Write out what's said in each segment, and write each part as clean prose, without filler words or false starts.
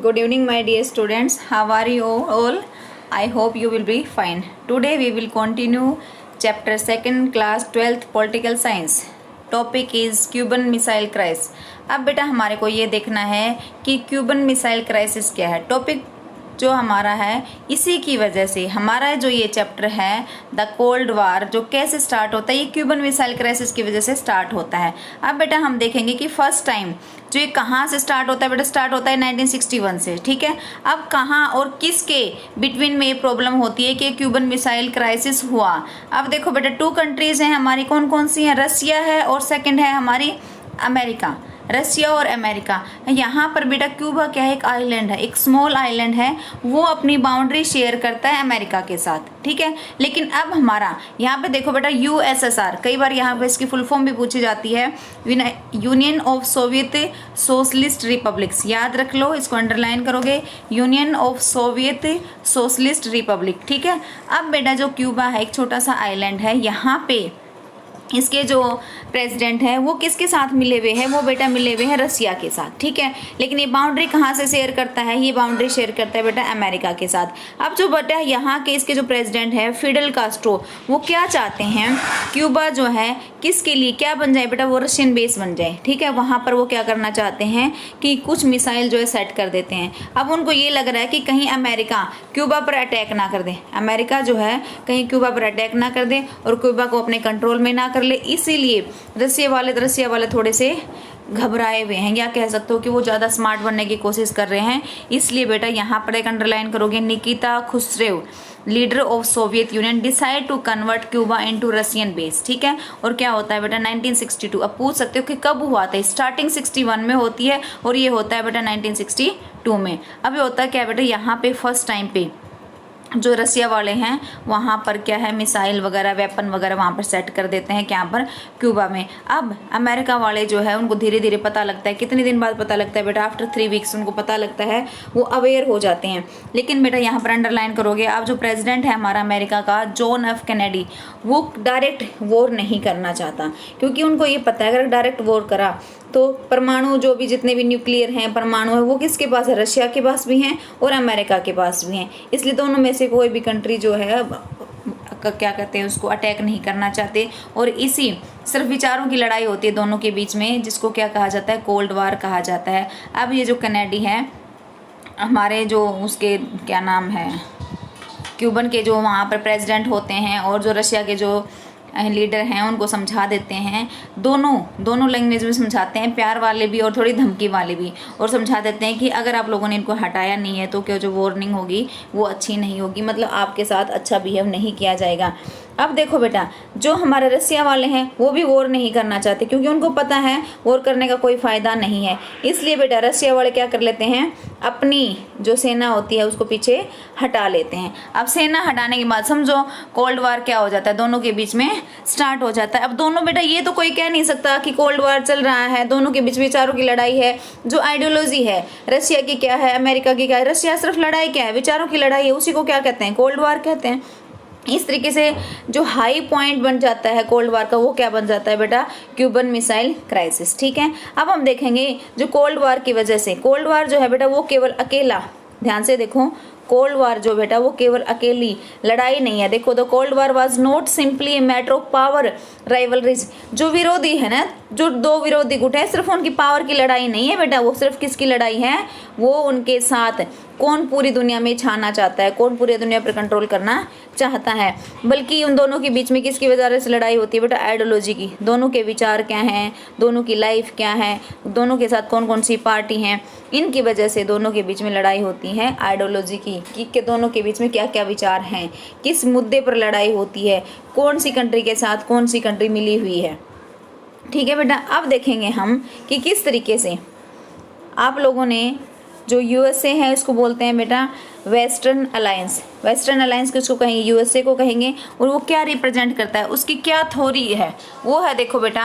Good evening, my dear students. How are you all? I hope you will be fine. Today we will continue chapter 2nd class 12th political science. Topic is Cuban Missile Crisis. अब बेटा हमारे को ये देखना है कि Cuban missile crisis क्या है. टॉपिक जो हमारा है इसी की वजह से हमारा जो ये चैप्टर है द कोल्ड वार जो कैसे स्टार्ट होता है, ये क्यूबन मिसाइल क्राइसिस की वजह से स्टार्ट होता है. अब बेटा हम देखेंगे कि फर्स्ट टाइम जो ये कहाँ से स्टार्ट होता है. बेटा स्टार्ट होता है 1961 से. ठीक है, अब कहाँ और किसके बिटवीन में ये प्रॉब्लम होती है कि क्यूबन मिसाइल क्राइसिस हुआ. अब देखो बेटा 2 कंट्रीज हैं हमारी. कौन कौन सी हैं? रसिया है और सेकंड है हमारी अमेरिका. रसिया और अमेरिका. यहाँ पर बेटा क्यूबा क्या है? एक आइलैंड है, एक स्मॉल आइलैंड है. वो अपनी बाउंड्री शेयर करता है अमेरिका के साथ. ठीक है, लेकिन अब हमारा यहाँ पे देखो बेटा यूएसएसआर, कई बार यहाँ पे इसकी फुल फॉर्म भी पूछी जाती है, union of Soviet socialist republics. याद रख लो, इसको अंडरलाइन करोगे, union of Soviet socialist Republic. ठीक है, अब बेटा जो क्यूबा है एक छोटा सा आइलैंड है. यहाँ पे इसके जो प्रेसिडेंट है वो किसके साथ मिले हुए हैं? वो बेटा मिले हुए हैं रसिया के साथ. ठीक है, लेकिन ये बाउंड्री कहाँ से शेयर करता है? ये बाउंड्री शेयर करता है बेटा अमेरिका के साथ. अब जो बेटा यहाँ के इसके जो प्रेसिडेंट है फिडेल कास्ट्रो, वो क्या चाहते हैं? क्यूबा जो है किसके लिए क्या बन जाए बेटा? वो रशियन बेस बन जाए. ठीक है, वहाँ पर वो क्या करना चाहते हैं कि कुछ मिसाइल जो है सेट कर देते हैं. अब उनको ये लग रहा है कि कहीं अमेरिका क्यूबा पर अटैक ना कर दे, अमेरिका जो है कहीं क्यूबा पर अटैक ना कर दे और क्यूबा को अपने कंट्रोल में ना कर ले. इसीलिए रसिया वाले थोड़े से घबराए हुए हैं, या कह सकते हो कि वो ज़्यादा स्मार्ट बनने की कोशिश कर रहे हैं. इसलिए बेटा यहाँ पर एक अंडरलाइन करोगे, निकिता खुसरेव leader of Soviet Union decide to convert Cuba into Russian base. ठीक है, और क्या होता है बेटा 1962. अब पूछ सकते हो कि कब हुआ था? स्टार्टिंग 61 में होती है और ये होता है बेटा 1962 में. अब ये होता है क्या बेटा, यहाँ पे फर्स्ट टाइम पे जो रसिया वाले हैं वहाँ पर क्या है मिसाइल वगैरह वेपन वगैरह वहाँ पर सेट कर देते हैं, क्या पर? क्यूबा में. अब अमेरिका वाले जो है उनको धीरे धीरे पता लगता है. कितने दिन बाद पता लगता है बेटा? आफ्टर 3 वीक्स उनको पता लगता है, वो अवेयर हो जाते हैं. लेकिन बेटा यहाँ पर अंडरलाइन करोगे, अब जो प्रेसिडेंट है हमारा अमेरिका का जॉन एफ कैनेडी, वो डायरेक्ट वॉर नहीं करना चाहता, क्योंकि उनको ये पता है अगर डायरेक्ट वॉर करा तो परमाणु जो भी जितने भी न्यूक्लियर हैं परमाणु है वो किसके पास है? रशिया के पास भी हैं और अमेरिका के पास भी हैं. इसलिए दोनों में से कोई भी कंट्री जो है क्या कहते हैं उसको अटैक नहीं करना चाहते. और इसी सिर्फ विचारों की लड़ाई होती है दोनों के बीच में, जिसको क्या कहा जाता है? कोल्ड वार कहा जाता है. अब ये जो कैनेडी है हमारे जो उसके क्या नाम है क्यूबन के जो वहाँ पर प्रेसिडेंट होते हैं और जो रशिया के जो लीडर हैं उनको समझा देते हैं. दोनों लैंग्वेज में समझाते हैं, प्यार वाले भी और थोड़ी धमकी वाले भी, और समझा देते हैं कि अगर आप लोगों ने इनको हटाया नहीं है तो क्या जो वार्निंग होगी वो अच्छी नहीं होगी, मतलब आपके साथ अच्छा बिहेव नहीं किया जाएगा. अब देखो बेटा जो हमारे रसिया वाले हैं वो भी वॉर नहीं करना चाहते, क्योंकि उनको पता है वॉर करने का कोई फ़ायदा नहीं है. इसलिए बेटा रसिया वाले क्या कर लेते हैं? अपनी जो सेना होती है उसको पीछे हटा लेते हैं. अब सेना हटाने के बाद समझो कोल्ड वार क्या हो जाता है? दोनों के बीच में स्टार्ट हो जाता है. अब दोनों बेटा ये तो कोई कह नहीं सकता कि कोल्ड वार चल रहा है, दोनों के बीच विचारों की लड़ाई है. जो आइडियोलॉजी है रसिया की क्या है, अमेरिका की क्या है? रसिया सिर्फ लड़ाई क्या है? विचारों की लड़ाई है, उसी को क्या कहते हैं? कोल्ड वार कहते हैं. इस तरीके से जो हाई पॉइंट बन जाता है कोल्ड वार का वो क्या बन जाता है बेटा? Cuban missile crisis. ठीक है, अब हम देखेंगे जो कोल्ड वार की वजह से, कोल्ड वार जो है बेटा वो केवल अकेला, ध्यान से देखो, कोल्ड वार जो बेटा वो केवल अकेली लड़ाई नहीं है. देखो the cold war was not simply a matter of power rivalries. जो विरोधी है ना, जो 2 विरोधी गुट है, सिर्फ उनकी पावर की लड़ाई नहीं है बेटा, वो सिर्फ किसकी लड़ाई है? वो उनके साथ कौन पूरी दुनिया में छाना चाहता है, कौन पूरी दुनिया पर कंट्रोल करना चाहता है. बल्कि उन दोनों के बीच में किसकी वजह से लड़ाई होती है बेटा? आइडियोलॉजी की. दोनों के विचार क्या हैं, दोनों की लाइफ क्या है, दोनों के साथ कौन कौन सी पार्टी हैं, इनकी वजह से दोनों के बीच में लड़ाई होती है आइडियोलॉजी की, कि दोनों के बीच में क्या क्या विचार हैं, किस मुद्दे पर लड़ाई होती है, कौन सी कंट्री के साथ कौन सी कंट्री मिली हुई है. ठीक है बेटा, अब देखेंगे हम कि किस तरीके से आप लोगों ने जो यूएसए है इसको बोलते हैं बेटा वेस्टर्न अलायंस. वेस्टर्न अलायंस किसको कहेंगे? यूएसए को कहेंगे. और वो क्या रिप्रेजेंट करता है, उसकी क्या थ्योरी है? वो है देखो बेटा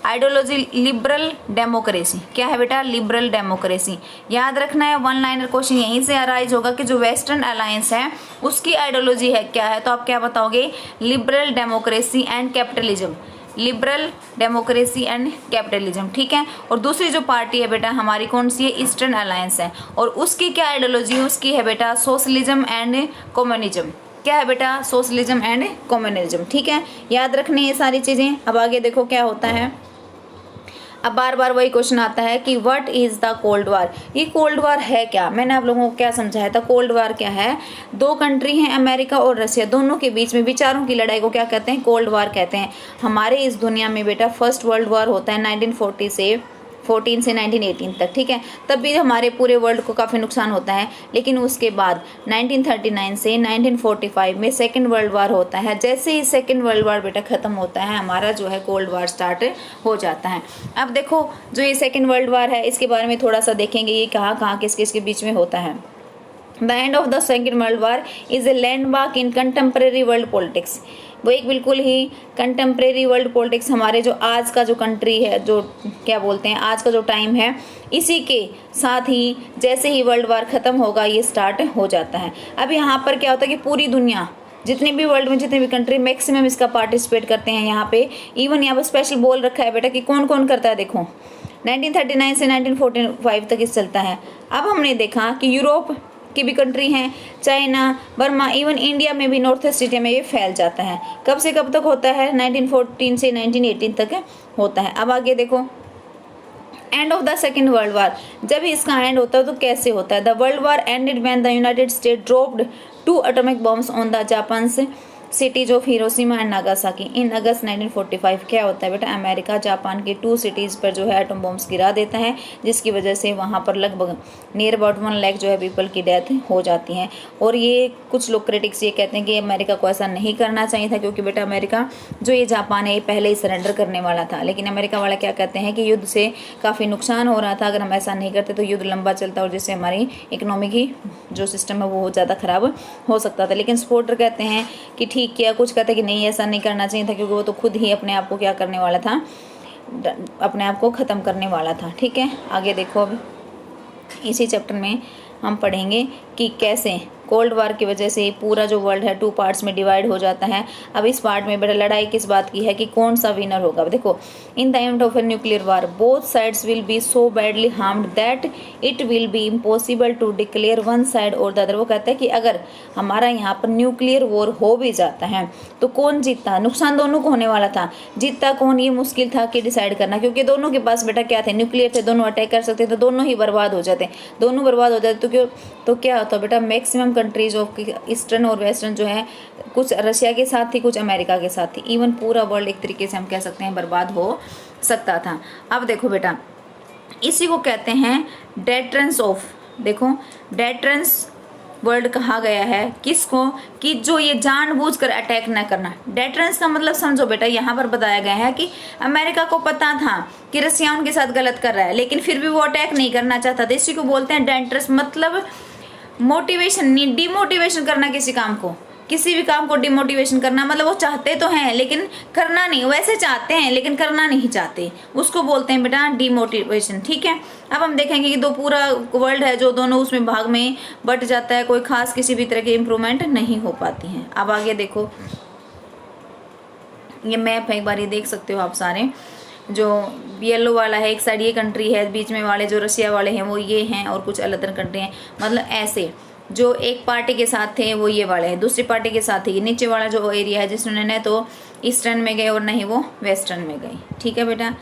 आइडियोलॉजी लिबरल डेमोक्रेसी. क्या है बेटा? Liberal democracy. याद रखना है, 1 लाइनर क्वेश्चन यहीं से अराइज होगा कि जो वेस्टर्न अलायंस है उसकी आइडियोलॉजी है क्या है, तो आप क्या बताओगे? Liberal democracy and capitalism. Liberal, democracy and capitalism, ठीक है। और दूसरी जो पार्टी है बेटा हमारी कौन सी है, ईस्टर्न अलायंस है। और उसकी क्या आइडियोलॉजी, उसकी है बेटा सोशलिज्म एंड कम्युनिज्म। क्या है बेटा, सोशलिज्म एंड कम्युनिज्म, ठीक है। याद रखनी ये सारी चीजें। अब आगे देखो क्या होता है। अब बार बार वही क्वेश्चन आता है कि what is the cold war. ये कोल्ड वार है क्या, मैंने आप लोगों को क्या समझाया था। कोल्ड वार क्या है, दो कंट्री हैं अमेरिका और रशिया, दोनों के बीच में विचारों की लड़ाई को क्या कहते हैं, कोल्ड वार कहते हैं। हमारे इस दुनिया में बेटा फर्स्ट वर्ल्ड वार होता है 1914 से 1918 तक, ठीक है। तब भी हमारे पूरे वर्ल्ड को काफ़ी नुकसान होता है। लेकिन उसके बाद 1939 से 1945 में सेकेंड वर्ल्ड वार होता है। जैसे ही सेकेंड वर्ल्ड वार बेटा ख़त्म होता है, हमारा जो है कोल्ड वार स्टार्ट हो जाता है। अब देखो जो ये सेकेंड वर्ल्ड वार है, इसके बारे में थोड़ा सा देखेंगे, ये कहाँ किस किस के बीच में होता है। The end of the Second World war is a landmark in contemporary world politics. वो एक बिल्कुल ही कंटेम्प्रेरी वर्ल्ड पॉलिटिक्स, हमारे जो आज का जो कंट्री है, जो क्या बोलते हैं आज का जो टाइम है, इसी के साथ ही जैसे ही वर्ल्ड वार ख़त्म होगा ये स्टार्ट हो जाता है। अब यहाँ पर क्या होता है कि पूरी दुनिया, जितने भी वर्ल्ड में जितने भी कंट्री, मैक्सिमम इसका पार्टिसिपेट करते हैं यहाँ पे। इवन यहाँ पर स्पेशल बोल रखा है बेटा कि कौन कौन करता है। देखो 1939 से 1945 तक इस चलता है। अब हमने देखा कि यूरोप की भी कंट्री हैं, चाइना, बर्मा, इवन इंडिया में भी नॉर्थ ईस्ट एशिया में ये फैल जाता है। कब से कब तक होता है, 1914 से 1918 तक होता है। अब आगे देखो end of the Second World War, जब इसका एंड होता है तो कैसे होता है। The world war ended when the United State dropped 2 atomic bombs on the Japan cities of Hiroshima and Nagasaki in August 1945। क्या होता है बेटा, अमेरिका जापान की 2 सिटीज़ पर जो है एटम बॉम्ब्स गिरा देता है, जिसकी वजह से वहाँ पर लगभग नियर अबाउट 1 लाख जो है पीपल की डेथ हो जाती है। और ये कुछ लोग क्रिटिक्स ये कहते हैं कि अमेरिका को ऐसा नहीं करना चाहिए था, क्योंकि बेटा अमेरिका जो ये जापान है ये पहले ही सरेंडर करने वाला था। लेकिन अमेरिका वाले क्या कहते हैं कि युद्ध से काफ़ी नुकसान हो रहा था, अगर हम ऐसा नहीं करते तो युद्ध लंबा चलता और जिससे हमारी इकोनॉमिक ही जो सिस्टम है वो बहुत ज़्यादा ख़राब हो सकता था। लेकिन सपोर्टर कहते हैं कि ठीक किया, कुछ कहते हैं कि नहीं ऐसा नहीं करना चाहिए था, क्योंकि वो तो खुद ही अपने आप को क्या करने वाला था, अपने आप को ख़त्म करने वाला था, ठीक है। आगे देखो, अब इसी चैप्टर में हम पढ़ेंगे कि कैसे कोल्ड वार की वजह से पूरा जो वर्ल्ड है 2 पार्ट्स में डिवाइड हो जाता है। अब इस पार्ट में बेटा लड़ाई किस बात की है कि कौन सा विनर होगा। देखो in the end of a nuclear war both sides will be so badly harmed that it will be impossible to declare one side और द अदर। वो कहता है कि अगर हमारा यहाँ पर न्यूक्लियर वॉर हो भी जाता है तो कौन जीतता, नुकसान दोनों को होने वाला था, जीतता कौन ये मुश्किल था कि डिसाइड करना, क्योंकि दोनों के पास बेटा क्या थे, न्यूक्लियर थे, दोनों अटैक कर सकते थे, दोनों ही बर्बाद हो जाते, दोनों बर्बाद हो जाते। तो क्या होता बेटा, मैक्सिमम कंट्रीज ऑफ ईस्टर्न और वेस्टर्न जो है, कुछ रशिया के साथ थी, कुछ अमेरिका के साथ थी, इवन पूरा वर्ल्ड एक तरीके से हम कह सकते हैं बर्बाद हो सकता था। अब देखो बेटा इसी को कहते हैं डेटरेंस ऑफ, देखो डेटरेंस वर्ड कहा गया है किसको, कि जो ये जानबूझकर अटैक न करना। डेटरेंस का मतलब समझो बेटा, यहाँ पर बताया गया है कि अमेरिका को पता था कि रशिया उनके साथ गलत कर रहा है, लेकिन फिर भी वो अटैक नहीं करना चाहता था। इसी को बोलते हैं डेटरेंस, मतलब मोटिवेशन नहीं, डिमोटिवेशन करना किसी काम को, किसी भी काम को डिमोटिवेशन करना, मतलब वो चाहते तो हैं लेकिन करना नहीं, वैसे चाहते हैं लेकिन करना नहीं चाहते, उसको बोलते हैं बेटा डिमोटिवेशन, ठीक है। अब हम देखेंगे कि दो पूरा वर्ल्ड है जो दोनों उसमें भाग में बट जाता है, कोई खास किसी भी तरह की इम्प्रूवमेंट नहीं हो पाती है। अब आगे देखो ये मैप है, एक बार ये देख सकते हो आप सारे, जो येलो वाला है एक साइड ये कंट्री है, बीच में वाले जो रशिया वाले हैं वो ये हैं, और कुछ अलग अलग कंट्री हैं, मतलब ऐसे जो एक पार्टी के साथ थे वो ये वाले हैं, दूसरी पार्टी के साथ ही नीचे वाला जो एरिया है जिसमें न तो ईस्टर्न में गए और न ही वो वेस्टर्न में गए, ठीक है बेटा।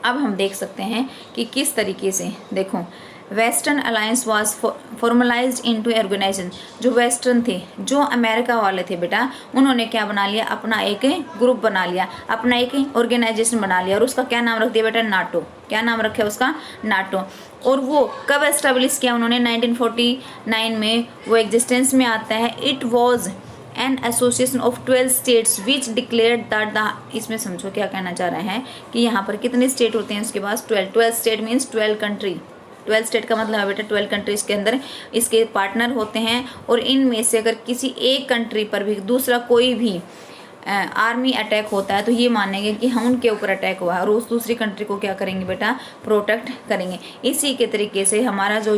अब हम देख सकते हैं कि किस तरीके से, देखो western alliance was formalised into organisation. जो वेस्टर्न थे, जो अमेरिका वाले थे बेटा, उन्होंने क्या बना लिया, अपना एक ग्रुप बना लिया, अपना एक ऑर्गेनाइजेशन बना लिया, और उसका क्या नाम रख दिया बेटा, नाटो। क्या नाम रखा है उसका, नाटो। और वो कब एस्टेब्लिश किया उन्होंने, 1949 में वो एग्जिस्टेंस में आता है। It was an association of 12 states which declared that the, इसमें समझो क्या कहना चाह रहे हैं कि यहाँ पर कितने स्टेट होते हैं उसके पास, 12 स्टेट मीन्स 12 कंट्री। 12 स्टेट का मतलब है बेटा 12 कंट्रीज के अंदर इसके पार्टनर होते हैं, और इनमें से अगर किसी एक कंट्री पर भी दूसरा कोई भी आर्मी अटैक होता है तो ये मानेंगे कि हम उनके ऊपर अटैक हुआ है, और उस दूसरी कंट्री को क्या करेंगे बेटा, प्रोटेक्ट करेंगे। इसी के तरीके से हमारा जो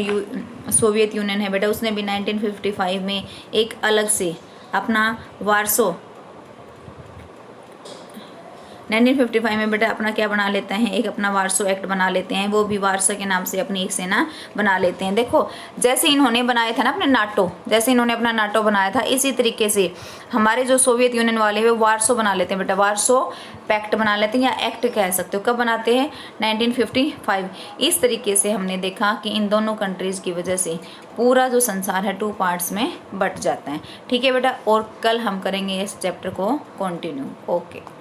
सोवियत यूनियन है बेटा, उसने भी 1955 में एक अलग से अपना वार्सो 1955 में बेटा अपना क्या बना लेते हैं, एक अपना वार्सो एक्ट बना लेते हैं, वो भी वार्सा के नाम से अपनी एक सेना बना लेते हैं। देखो जैसे इन्होंने बनाया था ना अपने नाटो, जैसे इन्होंने अपना नाटो बनाया था, इसी तरीके से हमारे जो सोवियत यूनियन वाले हैं वार्सो बना लेते हैं बेटा, वार्सो पैक्ट बना लेते हैं या एक्ट कह सकते हो। कब बनाते हैं, 1955। इस तरीके से हमने देखा कि इन दोनों कंट्रीज की वजह से पूरा जो संसार है 2 पार्ट्स में बट जाता है। ठीक है बेटा, और कल हम करेंगे इस चैप्टर को कंटिन्यू। ओके।